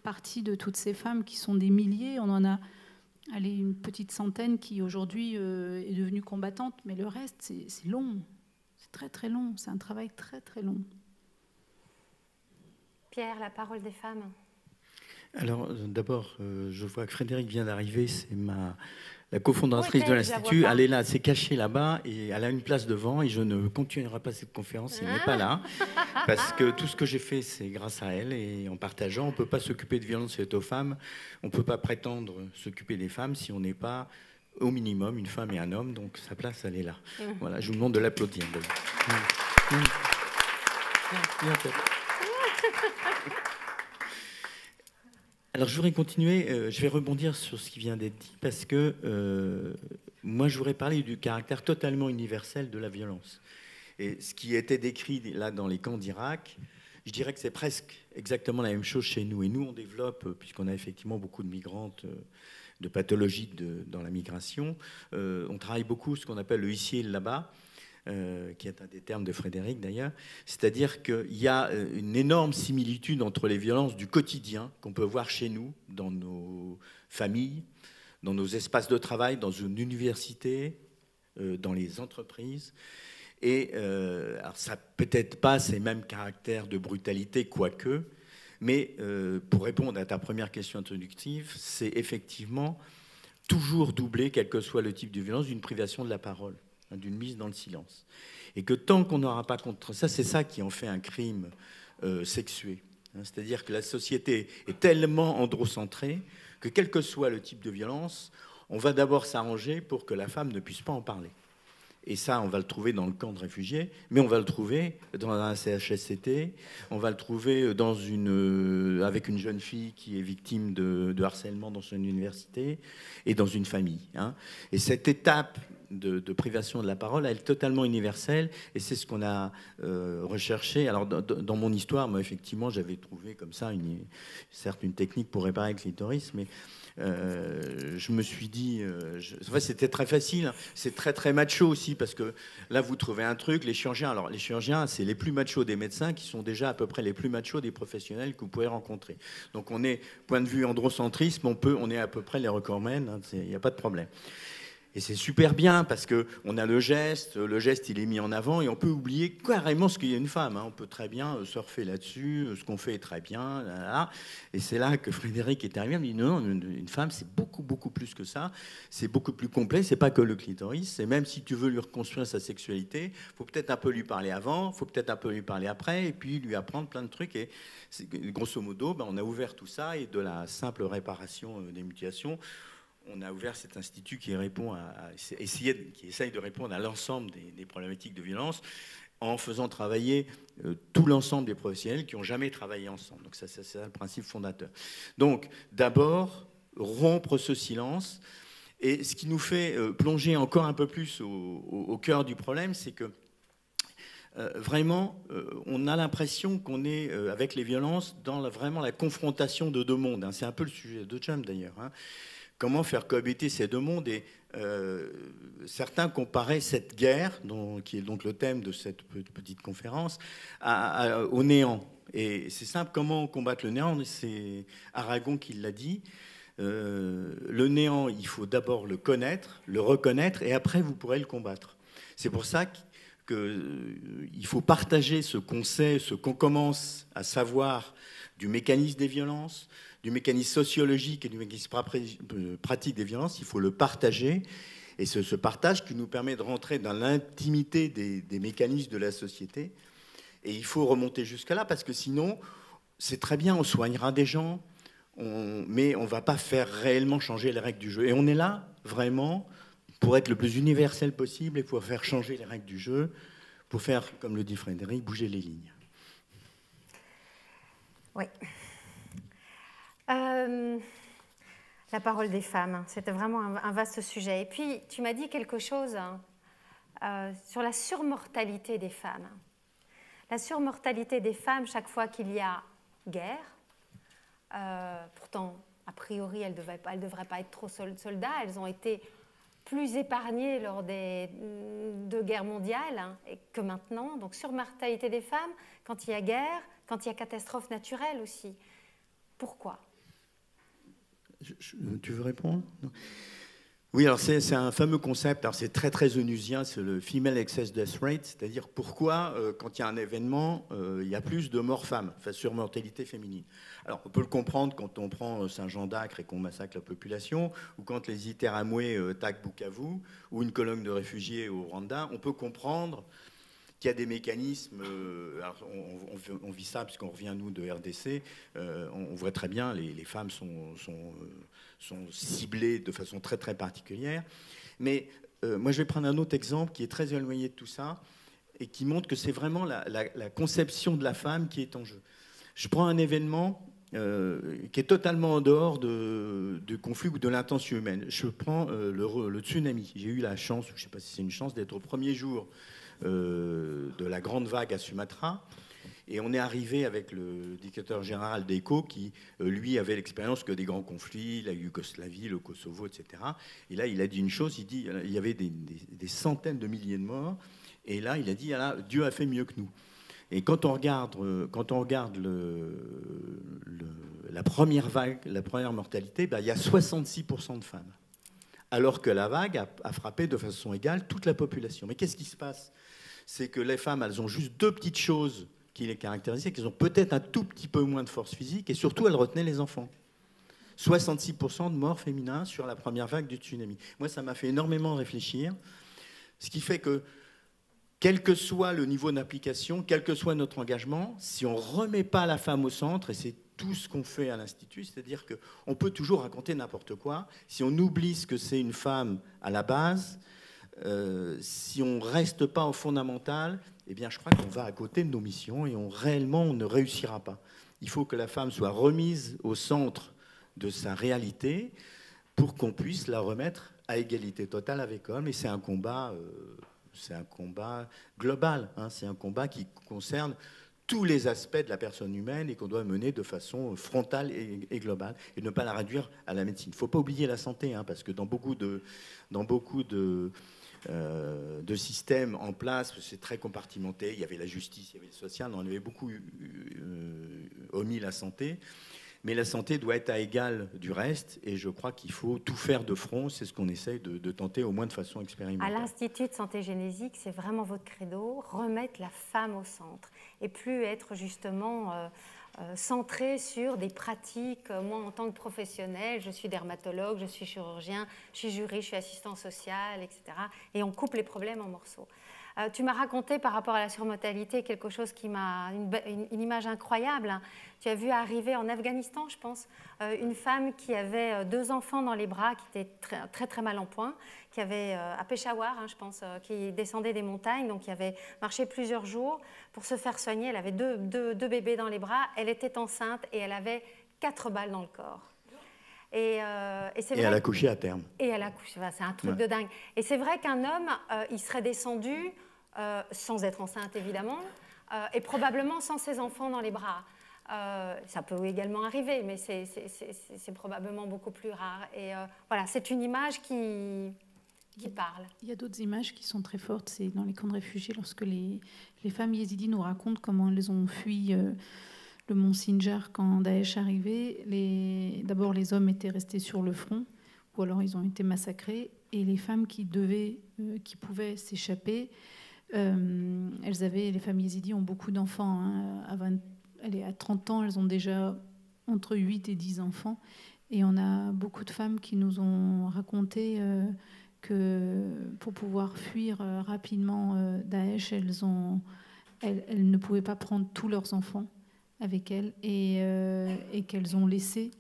partie de toutes ces femmes qui sont des milliers. On en a une petite centaine qui aujourd'hui est devenue combattante, mais le reste c'est long, c'est très très long, c'est un travail très très long. Pierre, la parole des femmes. Alors d'abord, je vois que Frédéric vient d'arriver, c'est la cofondatrice de l'Institut. Elle est là, elle s'est cachée là-bas et elle a une place devant, et je ne continuerai pas cette conférence si elle n'est pas là, parce que tout ce que j'ai fait, c'est grâce à elle, et en partageant. On ne peut pas s'occuper de violences faites aux femmes, on ne peut pas prétendre s'occuper des femmes si on n'est pas au minimum une femme et un homme, donc sa place, elle est là. Voilà, je vous demande de l'applaudir. Alors je voudrais continuer, je vais rebondir sur ce qui vient d'être dit, parce que moi je voudrais parler du caractère totalement universel de la violence. Et ce qui était décrit là dans les camps d'Irak, je dirais que c'est presque exactement la même chose chez nous. Et nous on développe, puisqu'on a effectivement beaucoup de migrantes, de pathologies dans la migration, on travaille beaucoup ce qu'on appelle le ici et le là-bas, qui est un des termes de Frédéric d'ailleurs, c'est-à-dire qu'il y a une énorme similitude entre les violences du quotidien qu'on peut voir chez nous, dans nos familles, dans nos espaces de travail, dans une université, dans les entreprises. Et alors ça peut-être pas ces mêmes caractères de brutalité, quoique, mais pour répondre à ta première question introductive, c'est effectivement toujours doublé, quel que soit le type de violence, d'une privation de la parole, hein, d'une mise dans le silence. Et que tant qu'on n'aura pas contre ça, c'est ça qui en fait un crime sexué. Hein, c'est-à-dire que la société est tellement androcentrée que quel que soit le type de violence, on va d'abord s'arranger pour que la femme ne puisse pas en parler. Et ça, on va le trouver dans le camp de réfugiés, mais on va le trouver dans un CHSCT, on va le trouver avec une jeune fille qui est victime de harcèlement dans son université et dans une famille. Hein. Et cette étape de privation de la parole, elle est totalement universelle, et c'est ce qu'on a recherché. Alors, dans mon histoire, moi, effectivement, j'avais trouvé comme ça, certes, une technique pour réparer le clitoris, mais je me suis dit, enfin, c'était très facile, c'est très très macho aussi, parce que là vous trouvez un truc, les chirurgiens, alors les chirurgiens c'est les plus machos des médecins qui sont déjà à peu près les plus machos des professionnels que vous pouvez rencontrer. Donc on est, point de vue androcentrisme, on est à peu près les recordmen, hein, il n'y a pas de problème. Et c'est super bien parce qu'on a le geste il est mis en avant et on peut oublier carrément ce qu'il y a une femme. Hein. On peut très bien surfer là-dessus, ce qu'on fait est très bien. Là, là. Et c'est là que Frédéric est arrivé, il me dit non, une femme c'est beaucoup, beaucoup plus que ça. C'est beaucoup plus complet, c'est pas que le clitoris. Et même si tu veux lui reconstruire sa sexualité, il faut peut-être un peu lui parler avant, il faut peut-être un peu lui parler après, et puis lui apprendre plein de trucs. Et grosso modo, on a ouvert tout ça et de la simple réparation des mutilations, on a ouvert cet institut qui essaye de répondre à l'ensemble des problématiques de violence en faisant travailler tout l'ensemble des professionnels qui n'ont jamais travaillé ensemble. Donc ça, c'est le principe fondateur. Donc d'abord, rompre ce silence. Et ce qui nous fait plonger encore un peu plus au cœur du problème, c'est que vraiment, on a l'impression qu'on est, avec les violences, dans vraiment la confrontation de deux mondes. Hein. C'est un peu le sujet de Chum d'ailleurs. Hein. Comment faire cohabiter ces deux mondes, et certains comparaient cette guerre, qui est donc le thème de cette petite conférence, au néant. Et c'est simple, comment combattre le néant? C'est Aragon qui l'a dit. Le néant, il faut d'abord le connaître, le reconnaître, et après vous pourrez le combattre. C'est pour ça qu'il faut partager ce qu'on sait, ce qu'on commence à savoir du mécanisme des violences, du mécanisme sociologique et du mécanisme pratique des violences. Il faut le partager, et ce partage qui nous permet de rentrer dans l'intimité des mécanismes de la société. Et il faut remonter jusqu'à là, parce que sinon, c'est très bien, on soignera des gens, mais on ne va pas faire réellement changer les règles du jeu. Et on est là, vraiment, pour être le plus universel possible et pour faire changer les règles du jeu, pour faire, comme le dit Frédéric, bouger les lignes. Oui. La parole des femmes, c'était vraiment un vaste sujet. Et puis, tu m'as dit quelque chose sur la surmortalité des femmes. La surmortalité des femmes, chaque fois qu'il y a guerre, pourtant, a priori, elles ne devraient pas être trop soldats, elles ont été plus épargnées lors des deux guerres mondiales, hein, que maintenant. Donc, surmortalité des femmes, quand il y a guerre, quand il y a catastrophe naturelle aussi. Pourquoi ? Tu veux répondre? Non. Oui, alors c'est un fameux concept, alors c'est très très onusien, c'est le Female Excess Death Rate, c'est-à-dire pourquoi, quand il y a un événement, il y a plus de morts femmes, enfin surmortalité féminine. Alors on peut le comprendre quand on prend Saint-Jean d'Acre et qu'on massacre la population, ou quand les Iteramoué taquent Bukavu, ou une colonne de réfugiés au Rwanda, on peut comprendre qu'il y a des mécanismes, alors on vit ça puisqu'on revient nous de RDC, on voit très bien, les femmes sont ciblées de façon très très particulière. Mais moi je vais prendre un autre exemple qui est très éloigné de tout ça et qui montre que c'est vraiment la conception de la femme qui est en jeu. Je prends un événement qui est totalement en dehors du conflit ou de l'intention humaine. Je prends le tsunami. J'ai eu la chance, je ne sais pas si c'est une chance, d'être au premier jour de la grande vague à Sumatra, et on est arrivé avec le dictateur général d'ECO qui lui avait l'expérience que des grands conflits, la Yougoslavie, le Kosovo, etc. Et là il a dit une chose, il dit il y avait des centaines de milliers de morts, et là il a dit ah là, Dieu a fait mieux que nous. Et quand on regarde la première vague, la première mortalité, il y a 66% de femmes. alors que la vague a frappé de façon égale toute la population. Mais qu'est-ce qui se passe? C'est que les femmes, elles ont juste deux petites choses qui les caractérisaient, qu'elles ont peut-être un tout petit peu moins de force physique, et surtout, elles retenaient les enfants. 66% de morts féminins sur la première vague du tsunami. Moi, ça m'a fait énormément réfléchir, ce qui fait que, quel que soit le niveau d'application, quel que soit notre engagement, si on ne remet pas la femme au centre, et c'est tout ce qu'on fait à l'Institut, c'est-à-dire qu'on peut toujours raconter n'importe quoi, si on oublie ce que c'est une femme à la base, si on ne reste pas au fondamental, eh bien, je crois qu'on va à côté de nos missions et réellement, on ne réussira pas. Il faut que la femme soit remise au centre de sa réalité pour qu'on puisse la remettre à égalité totale avec l'homme. Et c'est un combat global, hein, c'est un combat qui concerne tous les aspects de la personne humaine et qu'on doit mener de façon frontale et globale et ne pas la réduire à la médecine. Il ne faut pas oublier la santé, hein, parce que dans beaucoup de systèmes en place, c'est très compartimenté. Il y avait la justice, il y avait le social, on avait beaucoup omis la santé. Mais la santé doit être à égal du reste, et je crois qu'il faut tout faire de front. C'est ce qu'on essaye de tenter, au moins de façon expérimentale. À l'Institut de santé génésique, c'est vraiment votre credo, remettre la femme au centre, et plus être justement centré sur des pratiques. Moi, en tant que professionnel, je suis dermatologue, je suis chirurgien, je suis juriste, je suis assistant social, etc. Et on coupe les problèmes en morceaux. Tu m'as raconté par rapport à la surmortalité quelque chose qui m'a... une image incroyable. Tu as vu arriver en Afghanistan, je pense, une femme qui avait 2 enfants dans les bras, qui était très, très, très mal en point, qui avait, à Peshawar, hein, je pense, qui descendait des montagnes, donc qui avait marché plusieurs jours pour se faire soigner. Elle avait deux bébés dans les bras, elle était enceinte et elle avait 4 balles dans le corps. Et elle a couché à terme. Et elle a couché, c'est un truc de dingue. Et c'est vrai qu'un homme, il serait descendu, sans être enceinte évidemment, et probablement sans ses enfants dans les bras. Ça peut également arriver, mais c'est probablement beaucoup plus rare. Et voilà, c'est une image qui parle. Il y a d'autres images qui sont très fortes, c'est dans les camps de réfugiés, lorsque les femmes yézidis nous racontent comment elles ont fui le mont Sinjar quand Daesh arrivait. D'abord, les hommes étaient restés sur le front, ou alors ils ont été massacrés, et les femmes qui pouvaient s'échapper, les femmes yézidis ont beaucoup d'enfants, hein. À 30 ans, elles ont déjà entre 8 et 10 enfants, et on a beaucoup de femmes qui nous ont raconté que pour pouvoir fuir rapidement Daesh, elles ne pouvaient pas prendre tous leurs enfants avec elles, et qu'elles ont laissé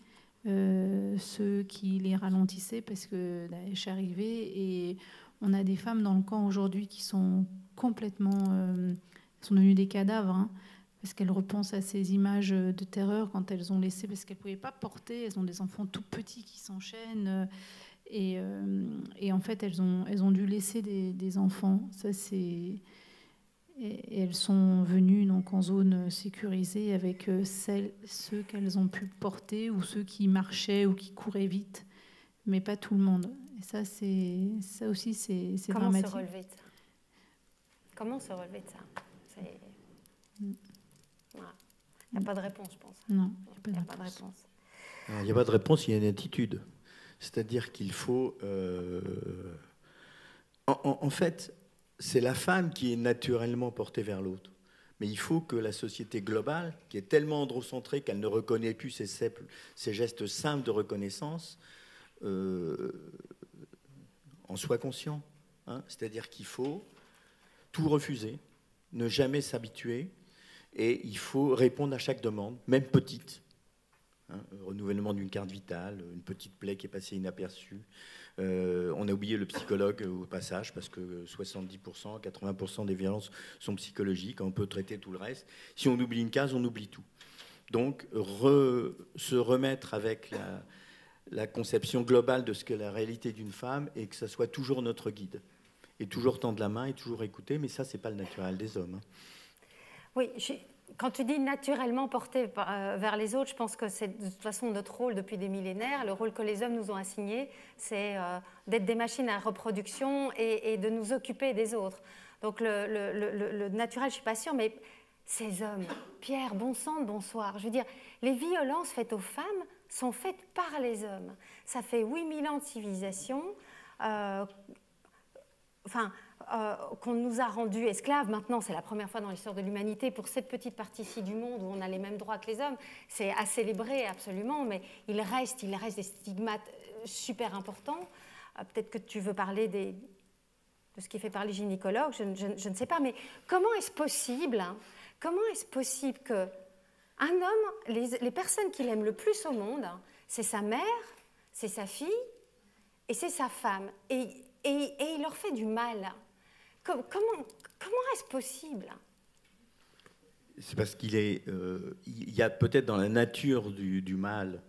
ceux qui les ralentissaient parce que Daesh arrivait. Et on a des femmes dans le camp aujourd'hui qui sont complètement sont devenues des cadavres, hein, parce qu'elles repensent à ces images de terreur quand elles ont laissé, parce qu'elles ne pouvaient pas porter, elles ont des enfants tout petits qui s'enchaînent, et en fait elles ont dû laisser des enfants. Ça, c'est... Et elles sont venues donc en zone sécurisée avec ceux qu'elles ont pu porter, ou ceux qui marchaient ou qui couraient vite, mais pas tout le monde. Et ça aussi, c'est dramatique. Comment se relever de ça? Il n'y a pas de réponse, je pense. Non, il n'y a pas de réponse. Il n'y a pas de réponse, il y a une attitude. C'est-à-dire qu'il faut... En fait... c'est la femme qui est naturellement portée vers l'autre. Mais il faut que la société globale, qui est tellement androcentrée qu'elle ne reconnaît plus ces gestes simples de reconnaissance, en soit conscient. Hein. C'est-à-dire qu'il faut tout refuser, ne jamais s'habituer, et il faut répondre à chaque demande, même petite. Hein, renouvellement d'une carte vitale, une petite plaie qui est passée inaperçue. On a oublié le psychologue au passage, parce que 70%, 80% des violences sont psychologiques. On peut traiter tout le reste. Si on oublie une case, on oublie tout. Donc, se remettre avec la conception globale de ce qu'est la réalité d'une femme, et que ça soit toujours notre guide. Et toujours tendre la main et toujours écouter, mais ça, c'est pas le naturel des hommes. Hein. Oui, quand tu dis naturellement porté vers les autres, je pense que c'est de toute façon notre rôle depuis des millénaires. Le rôle que les hommes nous ont assigné, c'est d'être des machines à reproduction et de nous occuper des autres. Donc le naturel, je ne suis pas sûre, mais ces hommes, Pierre, bon sang, bonsoir. Je veux dire, les violences faites aux femmes sont faites par les hommes. Ça fait 8000 ans de civilisation. qu'on nous a rendus esclaves. Maintenant, c'est la première fois dans l'histoire de l'humanité pour cette petite partie-ci du monde où on a les mêmes droits que les hommes. C'est à célébrer absolument, mais il reste des stigmates super importants. Peut-être que tu veux parler de ce qui fait parler gynécologue, je ne sais pas, mais comment est-ce possible qu'un homme, les personnes qu'il aime le plus au monde, c'est sa mère, c'est sa fille et c'est sa femme, et il leur fait du mal. Comment est-ce possible? C'est parce qu'il y a peut-être dans la nature du mal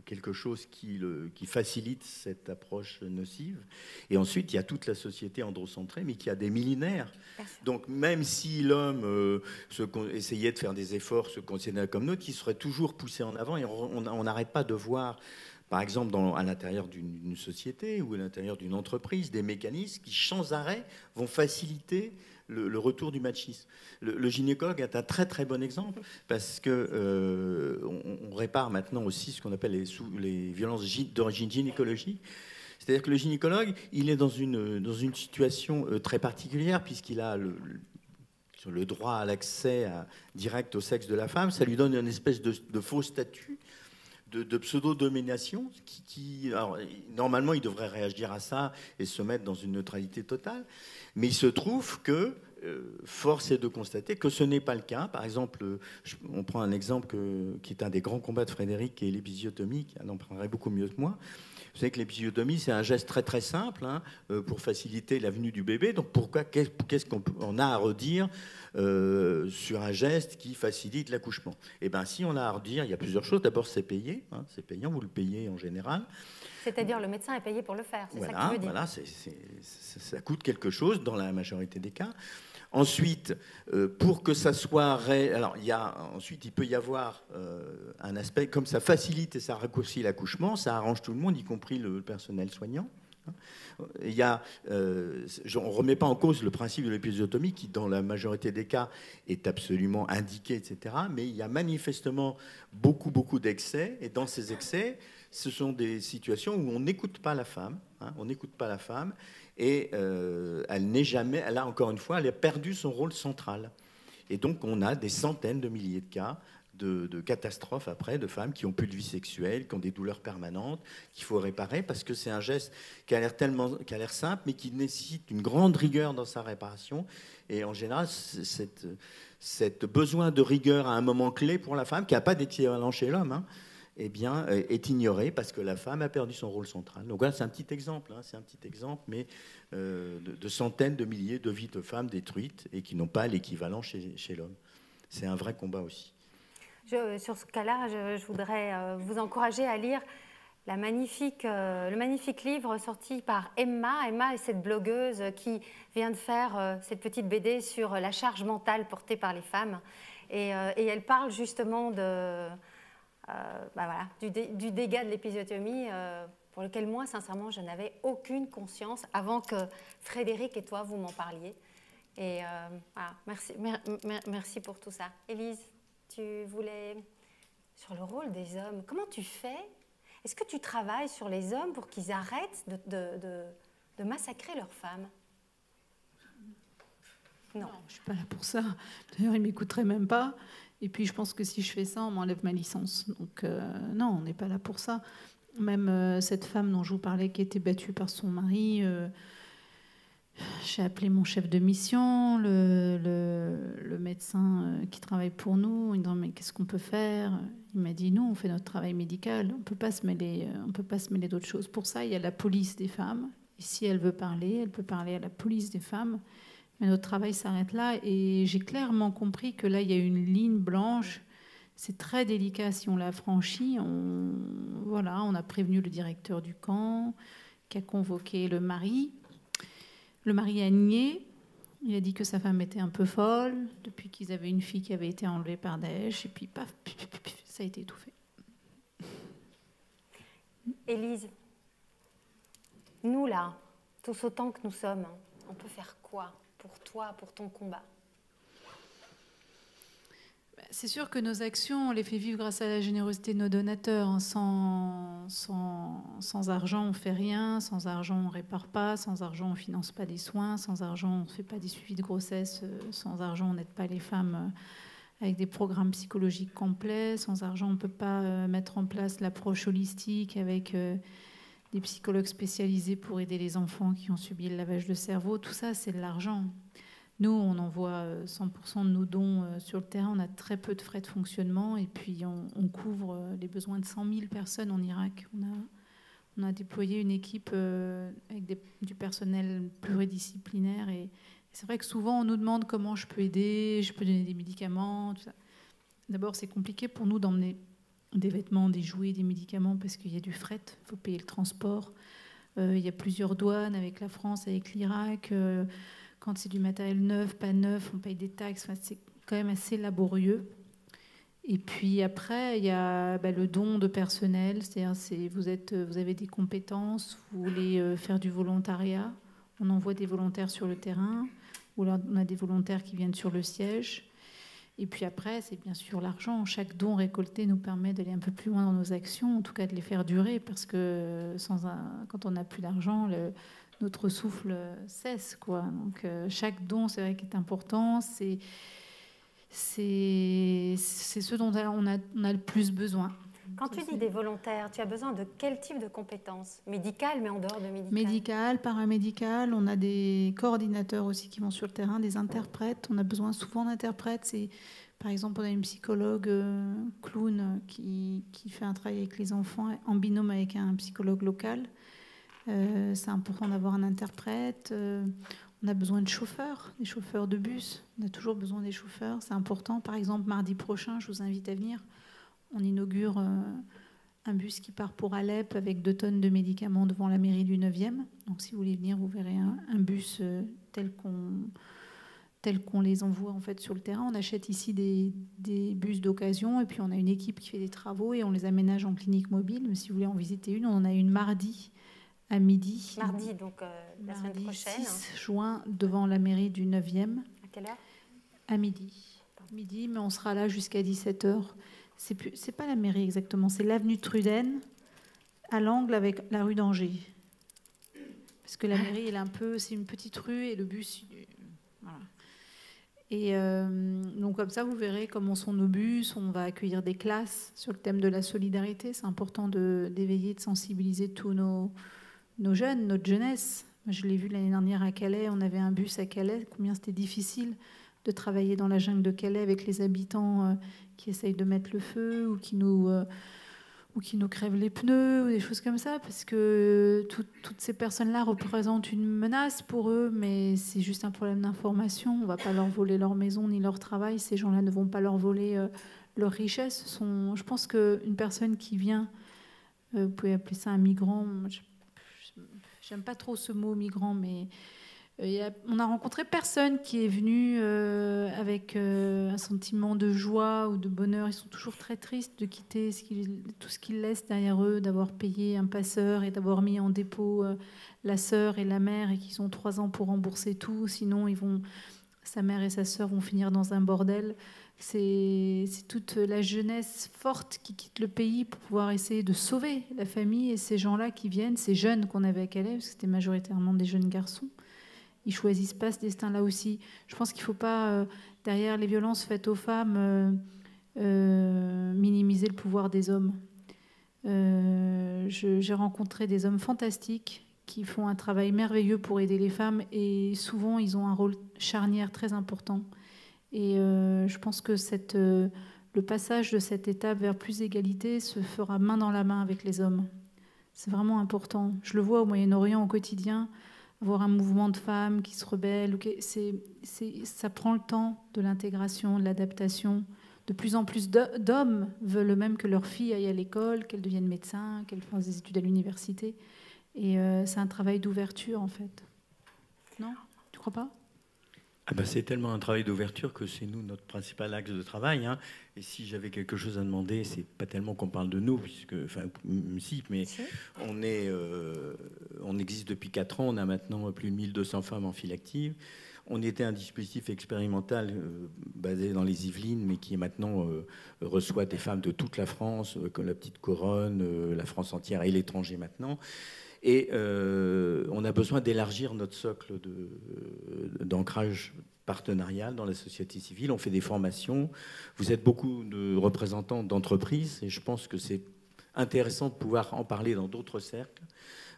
quelque chose qui facilite cette approche nocive. Et ensuite, il y a toute la société androcentrée, mais qui a des millénaires. Donc, même si l'homme essayait de faire des efforts, se considérait comme nôtre, il serait toujours poussé en avant. Et on n'arrête pas de voir, par exemple, à l'intérieur d'une société ou à l'intérieur d'une entreprise, des mécanismes qui, sans arrêt, vont faciliter le retour du machisme. Le gynécologue est un très très bon exemple parce que on répare maintenant aussi ce qu'on appelle les violences d'origine gynécologique. C'est-à-dire que le gynécologue, il est dans une situation très particulière puisqu'il a le droit à l'accès direct au sexe de la femme. Ça lui donne une espèce de faux statut, de pseudo-domination alors, normalement, il devrait réagir à ça et se mettre dans une neutralité totale. Mais il se trouve que force est de constater que ce n'est pas le cas. Par exemple, on prend un exemple qui est un des grands combats de Frédéric, qui est l'épisiotomie, qui en parlerait beaucoup mieux que moi. Vous savez que l'épisiotomie, c'est un geste très très simple pour faciliter la venue du bébé. Donc qu'est-ce qu'on a à redire sur un geste qui facilite l'accouchement? Eh bien, si on a à redire, il y a plusieurs choses. D'abord, c'est payé. C'est payant, vous le payez en général. C'est-à-dire le médecin est payé pour le faire, c'est ça que tu veux dire. Voilà, ça coûte quelque chose dans la majorité des cas. Ensuite, pour que ça soit alors ensuite il peut y avoir un aspect comme ça facilite et ça raccourcit l'accouchement, ça arrange tout le monde, y compris le personnel soignant. On ne remet pas en cause le principe de l'épisiotomie qui, dans la majorité des cas, est absolument indiqué, etc. Mais il y a manifestement beaucoup d'excès, et dans ces excès, ce sont des situations où on n'écoute pas la femme, on n'écoute pas la femme, et elle a encore une fois, elle a perdu son rôle central. Et donc, on a des centaines de milliers de cas de catastrophes après, de femmes qui ont plus de vie sexuelle, qui ont des douleurs permanentes, qu'il faut réparer, parce que c'est un geste qui a l'air simple, mais qui nécessite une grande rigueur dans sa réparation. Et en général, cette besoin de rigueur à un moment clé pour la femme, qui n'a pas d'équivalent chez l'homme, eh bien, est ignorée parce que la femme a perdu son rôle central. Donc voilà, c'est un petit exemple, mais de centaines de milliers de vies de femmes détruites et qui n'ont pas l'équivalent chez l'homme. C'est un vrai combat aussi. Sur ce cas-là, je voudrais vous encourager à lire le magnifique livre sorti par Emma. Emma est cette blogueuse qui vient de faire cette petite BD sur la charge mentale portée par les femmes. Et elle parle justement du dégât de l'épisiotomie pour lequel moi, sincèrement, je n'avais aucune conscience avant que Frédéric et toi, vous m'en parliez. Et merci pour tout ça. Élise, tu voulais... Sur le rôle des hommes, comment tu fais? Est-ce que tu travailles sur les hommes pour qu'ils arrêtent de massacrer leurs femmes? Non, je ne suis pas là pour ça. D'ailleurs, ils ne m'écouteraient même pas. Et puis, je pense que si je fais ça, on m'enlève ma licence. Donc, non, on n'est pas là pour ça. Même cette femme dont je vous parlais, qui était battue par son mari, j'ai appelé mon chef de mission, le médecin qui travaille pour nous, en disant mais qu'est-ce qu'on peut faire? Il m'a dit nous, on fait notre travail médical, on peut pas se mêler d'autres choses. Pour ça, il y a la police des femmes. Et si elle veut parler, elle peut parler à la police des femmes. Mais notre travail s'arrête là. Et j'ai clairement compris que là, il y a une ligne blanche. C'est très délicat si on l'a franchie. On a prévenu le directeur du camp, qui a convoqué le mari. Le mari a nié. Il a dit que sa femme était un peu folle, depuis qu'ils avaient une fille qui avait été enlevée par Daesh. Et puis, paf, ça a été étouffé. Élise, nous là, tous autant que nous sommes, on peut faire quoi pour toi, pour ton combat? C'est sûr que nos actions, on les fait vivre grâce à la générosité de nos donateurs. Hein. Sans argent, on ne fait rien. Sans argent, on ne répare pas. Sans argent, on ne finance pas des soins. Sans argent, on ne fait pas des suivis de grossesse. Sans argent, on n'aide pas les femmes avec des programmes psychologiques complets. Sans argent, on ne peut pas mettre en place l'approche holistique avec des psychologues spécialisés pour aider les enfants qui ont subi le lavage de cerveau. Tout ça, c'est de l'argent. Nous, on envoie 100% de nos dons sur le terrain. On a très peu de frais de fonctionnement. Et puis, on couvre les besoins de 100 000 personnes en Irak. On a déployé une équipe avec du personnel pluridisciplinaire. Et c'est vrai que souvent, on nous demande comment je peux aider, je peux donner des médicaments, tout ça. D'abord, c'est compliqué pour nous d'emmener des vêtements, des jouets, des médicaments, parce qu'il y a du fret, il faut payer le transport. Il y a plusieurs douanes avec la France, avec l'Irak. Quand c'est du matériel neuf, pas neuf, on paye des taxes. Enfin, c'est quand même assez laborieux. Et puis après, il y a le don de personnel. C'est-à-dire, vous avez des compétences, vous voulez faire du volontariat. On envoie des volontaires sur le terrain. Ou alors, on a des volontaires qui viennent sur le siège. Et puis après, c'est bien sûr l'argent. Chaque don récolté nous permet d'aller un peu plus loin dans nos actions, en tout cas de les faire durer, parce que quand on n'a plus d'argent, notre souffle cesse, quoi. Donc chaque don, c'est vrai, qu'il est important. C'est ce dont on a le plus besoin. Quand tu dis des volontaires, tu as besoin de quel type de compétences? Médicales, mais en dehors de médicales? Médicales, paramédicales. On a des coordinateurs aussi qui vont sur le terrain, des interprètes. On a besoin souvent d'interprètes. Par exemple, on a une psychologue clown qui fait un travail avec les enfants en binôme avec un psychologue local. C'est important d'avoir un interprète. On a besoin de chauffeurs, des chauffeurs de bus. On a toujours besoin des chauffeurs. C'est important. Par exemple, mardi prochain, je vous invite à venir. On inaugure un bus qui part pour Alep avec 2 tonnes de médicaments devant la mairie du 9e. Donc si vous voulez venir, vous verrez un bus tel qu'on les envoie en fait sur le terrain. On achète ici des bus d'occasion et puis on a une équipe qui fait des travaux et on les aménage en clinique mobile. Mais si vous voulez en visiter une, on en a une mardi à midi. Mardi, donc la semaine prochaine. 6 juin, devant la mairie du 9e. À quelle heure? À midi. Midi, mais on sera là jusqu'à 17h. C'est pas la mairie exactement, c'est l'avenue de Truden, à l'angle avec la rue d'Angers. Parce que la mairie, c'est une petite rue et le bus... Voilà. Et donc comme ça, vous verrez comment sont nos bus. On va accueillir des classes sur le thème de la solidarité. C'est important d'éveiller, de sensibiliser tous nos jeunes, notre jeunesse. Je l'ai vu l'année dernière à Calais. On avait un bus à Calais. Combien c'était difficile de travailler dans la jungle de Calais avec les habitants qui essayent de mettre le feu ou qui nous crèvent les pneus ou des choses comme ça, parce que toutes ces personnes-là représentent une menace pour eux, mais c'est juste un problème d'information. On ne va pas leur voler leur maison ni leur travail. Ces gens-là ne vont pas leur voler leur richesse. Je pense qu'une personne qui vient, vous pouvez appeler ça un migrant, j'aime pas trop ce mot migrant, mais on a rencontré personne qui est venu avec un sentiment de joie ou de bonheur. Ils sont toujours très tristes de quitter tout ce qu'ils laissent derrière eux, d'avoir payé un passeur et d'avoir mis en dépôt la sœur et la mère et qu'ils ont 3 ans pour rembourser tout. Sinon, sa mère et sa sœur vont finir dans un bordel. C'est toute la jeunesse forte qui quitte le pays pour pouvoir essayer de sauver la famille. Et ces gens-là qui viennent, ces jeunes qu'on avait à Calais, parce que c'était majoritairement des jeunes garçons, ils choisissent pas ce destin-là aussi. Je pense qu'il ne faut pas, derrière les violences faites aux femmes, minimiser le pouvoir des hommes. J'ai rencontré des hommes fantastiques qui font un travail merveilleux pour aider les femmes et souvent, ils ont un rôle charnière très important. Et je pense que le passage de cette étape vers plus d'égalité se fera main dans la main avec les hommes. C'est vraiment important. Je le vois au Moyen-Orient au quotidien. Voir un mouvement de femmes qui se rebellent, ça prend le temps de l'intégration, de l'adaptation. De plus en plus d'hommes veulent même que leurs filles aillent à l'école, qu'elles deviennent médecins, qu'elles fassent des études à l'université. Et c'est un travail d'ouverture, en fait. Non? Tu crois pas? Ah ben c'est tellement un travail d'ouverture que c'est nous notre principal axe de travail. Hein. Et si j'avais quelque chose à demander, c'est pas tellement qu'on parle de nous, puisque, enfin, si, mais on existe depuis 4 ans. On a maintenant plus de 1200 femmes en file active. On était un dispositif expérimental basé dans les Yvelines, mais qui maintenant reçoit des femmes de toute la France, comme la Petite Couronne, la France entière et l'étranger maintenant. Et on a besoin d'élargir notre socle d'ancrage partenarial dans la société civile. On fait des formations. Vous êtes beaucoup de représentants d'entreprises et je pense que c'est intéressant de pouvoir en parler dans d'autres cercles,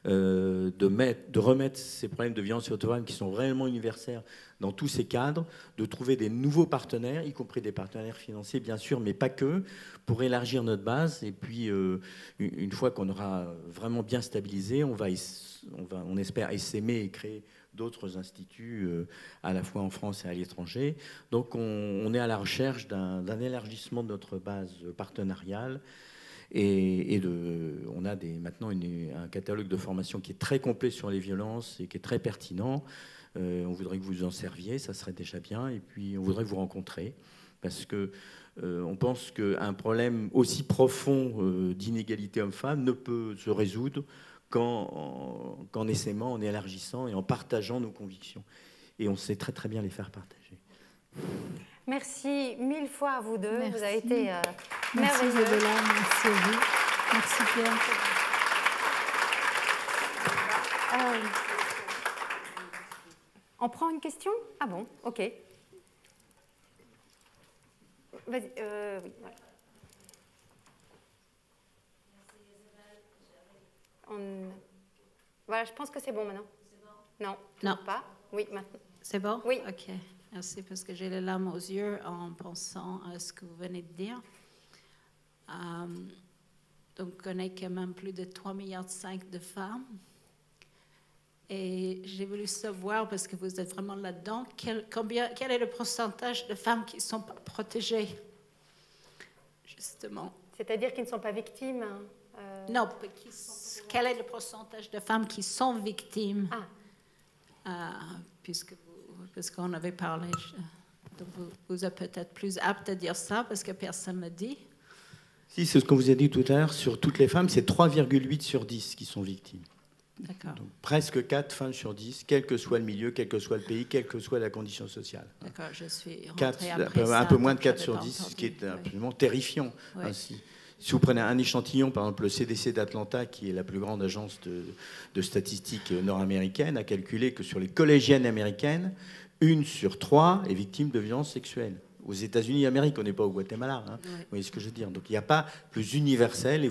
de remettre ces problèmes de violence sur les femmes qui sont réellement universels dans tous ces cadres, de trouver des nouveaux partenaires, y compris des partenaires financiers bien sûr, mais pas que, pour élargir notre base. Et puis une fois qu'on aura vraiment bien stabilisé, on espère essaimer et créer d'autres instituts à la fois en France et à l'étranger. Donc on est à la recherche d'un élargissement de notre base partenariale. On a maintenant un catalogue de formation qui est très complet sur les violences et qui est très pertinent. On voudrait que vous en serviez, ça serait déjà bien. Et puis on voudrait vous rencontrer parce que on pense qu'un problème aussi profond d'inégalité homme-femme ne peut se résoudre qu'en essaimant, en élargissant et en partageant nos convictions. Et on sait très très bien les faire partager. Merci 1000 fois à vous deux. Merci. Vous avez été merci merveilleux. Isabella, merci à vous. Merci Pierre. On prend une question? Ah bon, ok. Vas-y, oui, voilà. Voilà, je pense que c'est bon maintenant. C'est bon? Non, pas. Oui, maintenant. C'est bon? Oui. OK. Merci, parce que j'ai les larmes aux yeux en pensant à ce que vous venez de dire. Donc, on connaît quand même plus de 3,5 milliards de femmes. Et j'ai voulu savoir, parce que vous êtes vraiment là-dedans, quel est le pourcentage de femmes qui sont protégées, justement? C'est-à-dire qu'ils ne sont pas victimes? Non, quel est le pourcentage de femmes qui sont victimes? Parce qu'on avait parlé, donc vous êtes peut-être plus apte à dire ça, parce que personne ne me dit. Si, c'est ce qu'on vous a dit tout à l'heure, sur toutes les femmes, c'est 3,8 sur 10 qui sont victimes. D'accord. Donc, presque 4 femmes sur 10, quel que soit le milieu, quel que soit le pays, quelle que soit la condition sociale. D'accord, je suis rentrée un peu moins de 4 sur 10, ce qui est absolument terrifiant. Oui. Ainsi. Si vous prenez un échantillon, par exemple le CDC d'Atlanta, qui est la plus grande agence de statistiques nord-américaine, a calculé que sur les collégiennes américaines, 1 sur 3 est victime de violences sexuelles. Aux États-Unis d'Amérique, on n'est pas au Guatemala. Hein. Oui. Vous voyez ce que je veux dire? Donc il n'y a pas plus universel, et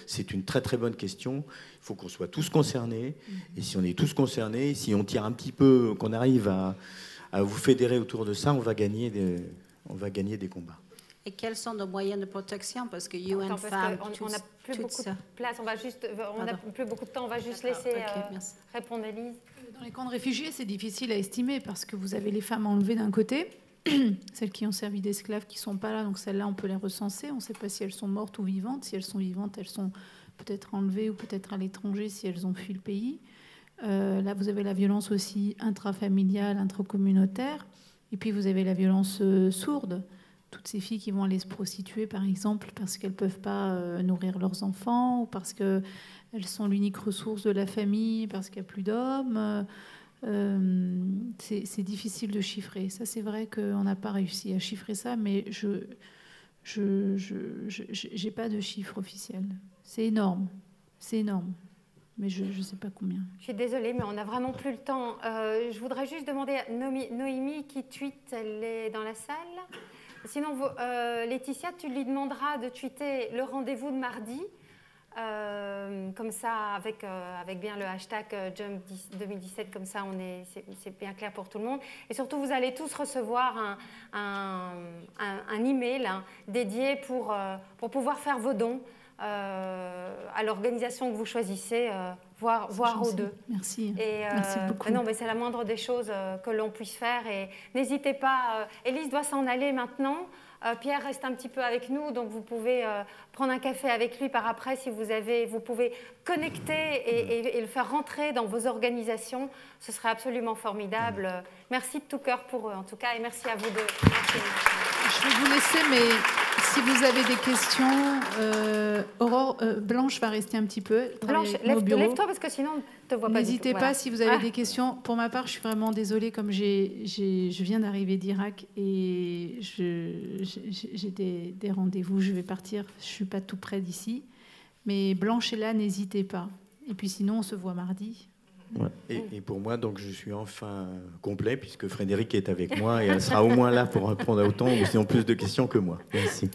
c'est une très très bonne question. Il faut qu'on soit tous concernés, et si on est tous concernés, si on tire un petit peu, qu'on arrive à vous fédérer autour de ça, on va gagner des combats. Et quels sont nos moyens de protection? Parce que UN Femmes, on n'a plus beaucoup de place, on n'a plus beaucoup de temps, on va juste laisser répondre Élise. Dans les camps de réfugiés, c'est difficile à estimer parce que vous avez les femmes enlevées d'un côté, celles qui ont servi d'esclaves qui ne sont pas là, donc celles-là, on peut les recenser. On ne sait pas si elles sont mortes ou vivantes. Si elles sont vivantes, elles sont peut-être enlevées ou peut-être à l'étranger si elles ont fui le pays. Là, vous avez la violence aussi intrafamiliale, intracommunautaire. Et puis, vous avez la violence sourde. Toutes ces filles qui vont aller se prostituer, par exemple, parce qu'elles ne peuvent pas nourrir leurs enfants ou parce qu'elles sont l'unique ressource de la famille, parce qu'il n'y a plus d'hommes. C'est difficile de chiffrer. Ça, c'est vrai qu'on n'a pas réussi à chiffrer ça, mais je n'ai pas de chiffre officiel. C'est énorme. C'est énorme. Mais je ne sais pas combien. Je suis désolée, mais on n'a vraiment plus le temps. Je voudrais juste demander à Noémie qui tweet, elle est dans la salle. Sinon, Laetitia, tu lui demanderas de tweeter le rendez-vous de mardi, comme ça, avec bien le hashtag Jump 2017, comme ça, c'est bien clair pour tout le monde. Et surtout, vous allez tous recevoir un email dédié pour pouvoir faire vos dons. à l'organisation que vous choisissez, voire aux deux. Merci. Merci beaucoup. Non, mais c'est la moindre des choses que l'on puisse faire. Et n'hésitez pas. Élise doit s'en aller maintenant. Pierre reste un petit peu avec nous, donc vous pouvez prendre un café avec lui par après si vous pouvez connecter et le faire rentrer dans vos organisations. Ce serait absolument formidable. Merci de tout cœur pour eux, en tout cas, et merci à vous deux. Merci. Je vais vous laisser, mais si vous avez des questions, Blanche va rester un petit peu. Blanche, lève-toi parce que sinon on ne te voit pas. N'hésitez pas si vous avez des questions. Pour ma part, je suis vraiment désolée, comme je viens d'arriver d'Irak et j'ai des rendez-vous, je vais partir, je ne suis pas tout près d'ici. Mais Blanche est là, n'hésitez pas. Et puis sinon, on se voit mardi. Ouais. Et pour moi, donc, je suis enfin complet puisque Frédéric est avec moi et elle sera au moins là pour répondre à autant ou sinon plus de questions que moi. Merci.